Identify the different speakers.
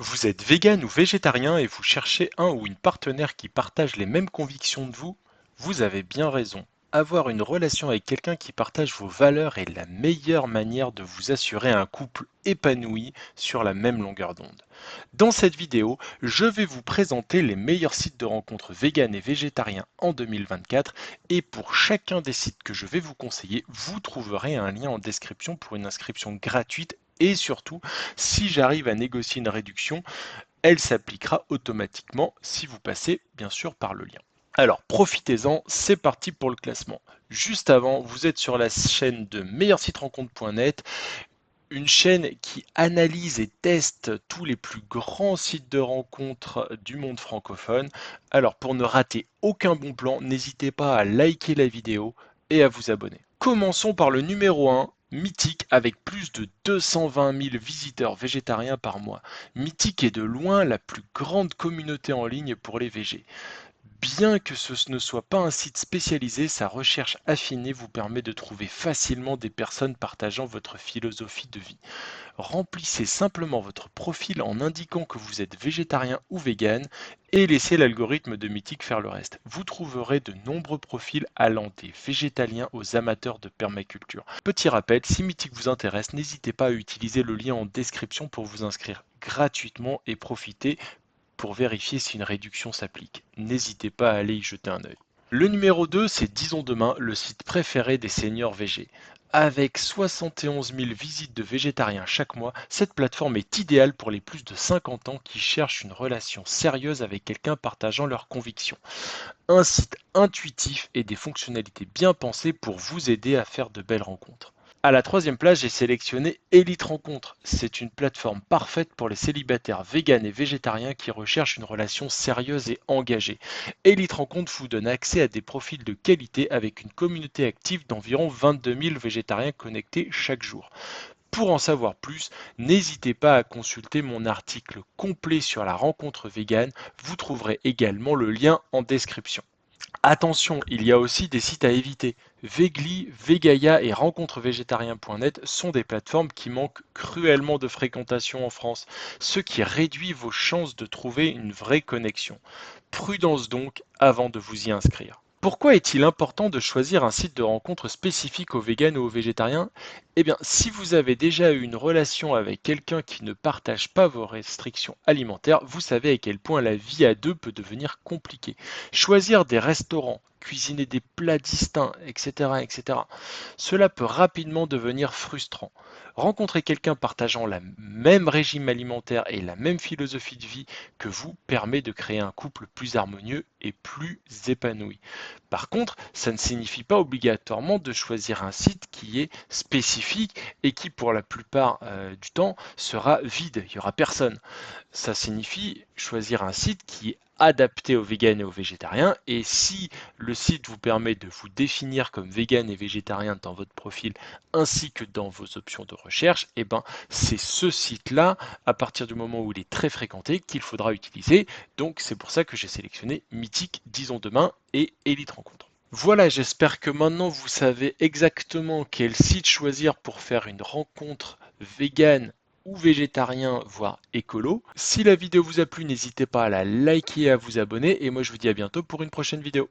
Speaker 1: Vous êtes vegan ou végétarien et vous cherchez un ou une partenaire qui partage les mêmes convictions que vous? Vous avez bien raison. Avoir une relation avec quelqu'un qui partage vos valeurs est la meilleure manière de vous assurer un couple épanoui sur la même longueur d'onde. Dans cette vidéo, je vais vous présenter les meilleurs sites de rencontres véganes et végétariens en 2024 et pour chacun des sites que je vais vous conseiller, vous trouverez un lien en description pour une inscription gratuite et surtout, si j'arrive à négocier une réduction, elle s'appliquera automatiquement si vous passez bien sûr par le lien. Alors profitez-en, c'est parti pour le classement. Juste avant, vous êtes sur la chaîne de meilleursiterencontre.net, une chaîne qui analyse et teste tous les plus grands sites de rencontres du monde francophone. Alors pour ne rater aucun bon plan, n'hésitez pas à liker la vidéo et à vous abonner. Commençons par le numéro 1, Mythique, avec plus de 220 000 visiteurs végétariens par mois. Mythique est de loin la plus grande communauté en ligne pour les végés. Bien que ce ne soit pas un site spécialisé, sa recherche affinée vous permet de trouver facilement des personnes partageant votre philosophie de vie. Remplissez simplement votre profil en indiquant que vous êtes végétarien ou vegan et laissez l'algorithme de Mythique faire le reste. Vous trouverez de nombreux profils allant des végétaliens aux amateurs de permaculture. Petit rappel, si Mythique vous intéresse, n'hésitez pas à utiliser le lien en description pour vous inscrire gratuitement et profiter pour vérifier si une réduction s'applique. N'hésitez pas à aller y jeter un œil. Le numéro 2, c'est Disons Demain, le site préféré des seniors VG. Avec 71 000 visites de végétariens chaque mois, cette plateforme est idéale pour les plus de 50 ans qui cherchent une relation sérieuse avec quelqu'un partageant leurs convictions. Un site intuitif et des fonctionnalités bien pensées pour vous aider à faire de belles rencontres. À la troisième place, j'ai sélectionné Elite Rencontre. C'est une plateforme parfaite pour les célibataires véganes et végétariens qui recherchent une relation sérieuse et engagée. Elite Rencontre vous donne accès à des profils de qualité avec une communauté active d'environ 22 000 végétariens connectés chaque jour. Pour en savoir plus, n'hésitez pas à consulter mon article complet sur la rencontre végane. Vous trouverez également le lien en description. Attention, il y a aussi des sites à éviter. Vegli, Vegaia et rencontrevégétarien.net sont des plateformes qui manquent cruellement de fréquentation en France, ce qui réduit vos chances de trouver une vraie connexion. Prudence donc avant de vous y inscrire. Pourquoi est-il important de choisir un site de rencontre spécifique aux véganes ou aux végétariens? Eh bien, si vous avez déjà eu une relation avec quelqu'un qui ne partage pas vos restrictions alimentaires, vous savez à quel point la vie à deux peut devenir compliquée. Choisir des restaurants, cuisiner des plats distincts, etc., etc., cela peut rapidement devenir frustrant. Rencontrer quelqu'un partageant le même régime alimentaire et la même philosophie de vie que vous permet de créer un couple plus harmonieux et plus épanoui. Par contre, ça ne signifie pas obligatoirement de choisir un site qui est spécifique et qui, pour la plupart du temps, sera vide. Il n'y aura personne. Ça signifie choisir un site qui est adapté aux véganes et aux végétariens. Et si le site vous permet de vous définir comme vegan et végétarien dans votre profil ainsi que dans vos options de recherche, eh ben, c'est ce site-là, à partir du moment où il est très fréquenté, qu'il faudra utiliser. Donc c'est pour ça que j'ai sélectionné Mythique, Disons Demain et Elite Rencontre. Voilà, j'espère que maintenant vous savez exactement quel site choisir pour faire une rencontre végane ou végétarien, voire écolo. Si la vidéo vous a plu, n'hésitez pas à la liker et à vous abonner. Et moi je vous dis à bientôt pour une prochaine vidéo.